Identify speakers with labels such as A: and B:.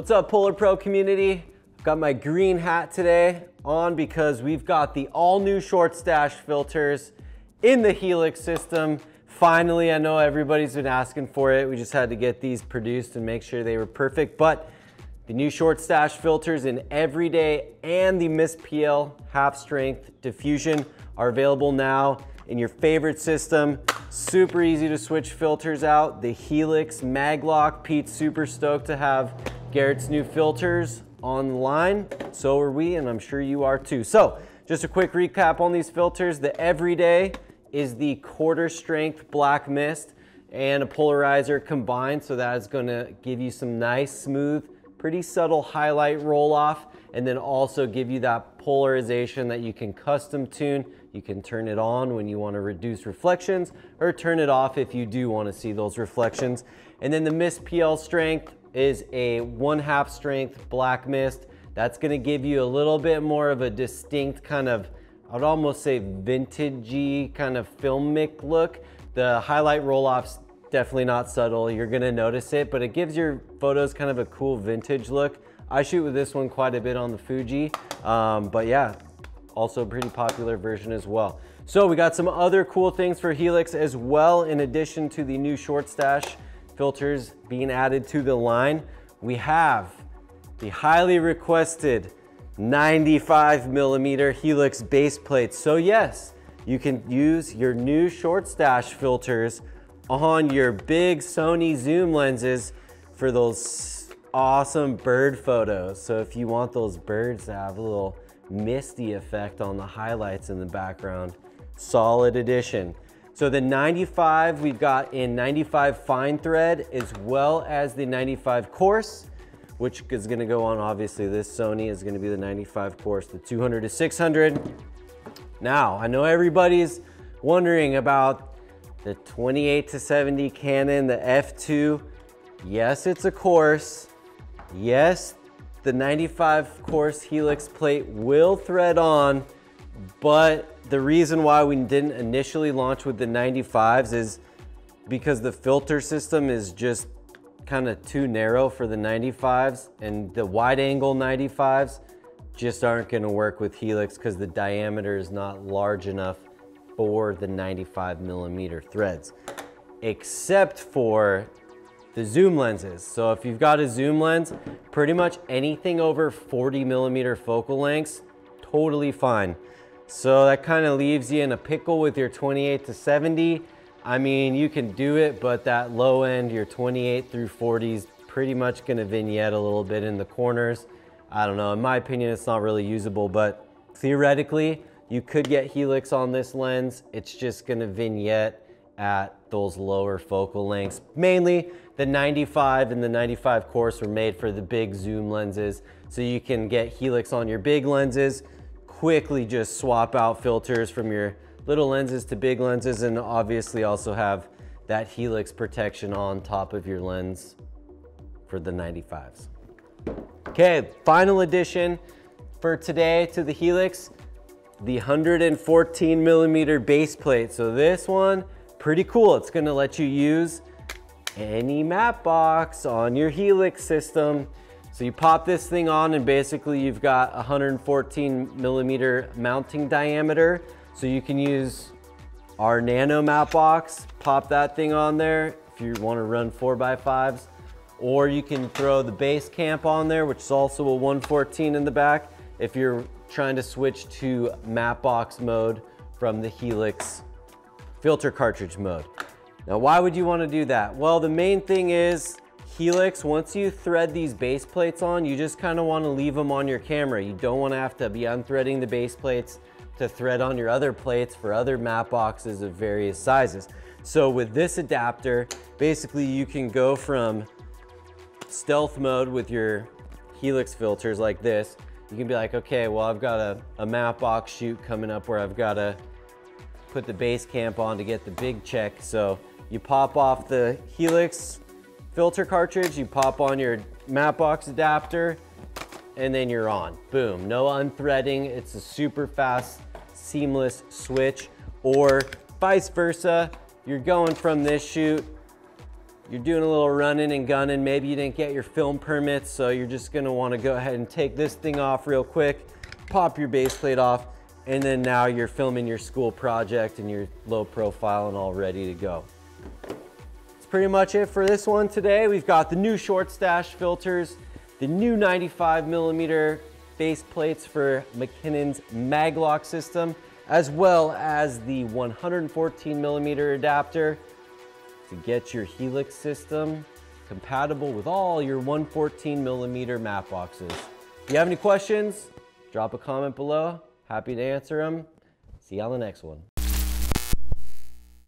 A: What's up, Polar Pro community? I've got my green hat today on because we've got the all-new Shortstache filters in the Helix system. Finally, I know everybody's been asking for it. We just had to get these produced and make sure they were perfect, but the new Shortstache filters in Everyday and the Mist PL half strength diffusion are available now in your favorite system. Super easy to switch filters out. The Helix MagLock. Pete's super stoked to have Garrett's new filters online. So are we, and I'm sure you are too. So just a quick recap on these filters. The Everyday is the quarter strength black mist and a polarizer combined. So that is gonna give you some nice, smooth, pretty subtle highlight roll off, and then also give you that polarization that you can custom tune. You can turn it on when you want to reduce reflections or turn it off if you do want to see those reflections. And then the Mist PL strength is a 1/2 strength black mist. That's going to give you a little bit more of a distinct kind of, I'd almost say vintagey kind of filmic look. The highlight roll off's definitely not subtle. You're going to notice it, but it gives your photos kind of a cool vintage look. I shoot with this one quite a bit on the Fuji, but yeah, also a pretty popular version as well. So we got some other cool things for Helix as well. In addition to the new Shortstache filters being added to the line, we have the highly requested 95mm Helix base plates. So yes, you can use your new Shortstache filters on your big Sony zoom lenses for those awesome bird photos. So if you want those birds to have a little misty effect on the highlights in the background, solid addition. So the 95 we've got in 95 fine thread as well as the 95 coarse, which is gonna go on, obviously this Sony is gonna be the 95 coarse, the 200 to 600. Now, I know everybody's wondering about the 28 to 70 Canon, the f2. Yes, it's a coarse. Yes, the 95 coarse Helix plate will thread on, but the reason why we didn't initially launch with the 95s is because the filter system is just kind of too narrow for the 95s, and the wide angle 95s just aren't going to work with Helix because the diameter is not large enough for the 95mm threads, except for the zoom lenses. So if you've got a zoom lens, pretty much anything over 40mm focal lengths, totally fine. So that kind of leaves you in a pickle with your 28 to 70. I mean, you can do it, but that low end, your 28 through 40s, pretty much gonna vignette a little bit in the corners. I don't know, in my opinion, it's not really usable, but theoretically, you could get Helix on this lens. It's just gonna vignette at those lower focal lengths. Mainly the 95 and the 95 coarse were made for the big zoom lenses. So you can get Helix on your big lenses, quickly just swap out filters from your little lenses to big lenses, and obviously also have that Helix protection on top of your lens for the 95s. Okay, final addition for today to the Helix, the 114mm base plate. So this one, pretty cool. It's gonna let you use any matte box on your Helix system. So you pop this thing on and basically you've got 114mm mounting diameter. So you can use our nano matte box, pop that thing on there if you want to run 4x5s, or you can throw the base camp on there, which is also a 114 in the back, if you're trying to switch to matte box mode from the Helix filter cartridge mode. Now, why would you want to do that? Well, the main thing is Helix, once you thread these base plates on, you just kind of want to leave them on your camera. You don't want to have to be unthreading the base plates to thread on your other plates for other matte boxes of various sizes. So with this adapter, basically you can go from stealth mode with your Helix filters like this. You can be like, okay, well, I've got a matte box shoot coming up where I've got to put the base camp on to get the big check. So you pop off the Helix filter cartridge, you pop on your matte box adapter, and then you're on. Boom, no unthreading. It's a super fast, seamless switch. Or vice versa, you're going from this shoot you're doing a little running and gunning, maybe you didn't get your film permits, so you're just gonna wanna go ahead and take this thing off real quick, pop your base plate off, and then now you're filming your school project and you're low profile and all ready to go. That's pretty much it for this one today. We've got the new Shortstache filters, the new 95mm base plates for McKinnon's MagLock system, as well as the 114mm adapter to get your Helix system compatible with all your 114mm matte boxes. If you have any questions, drop a comment below. Happy to answer them. See you on the next one.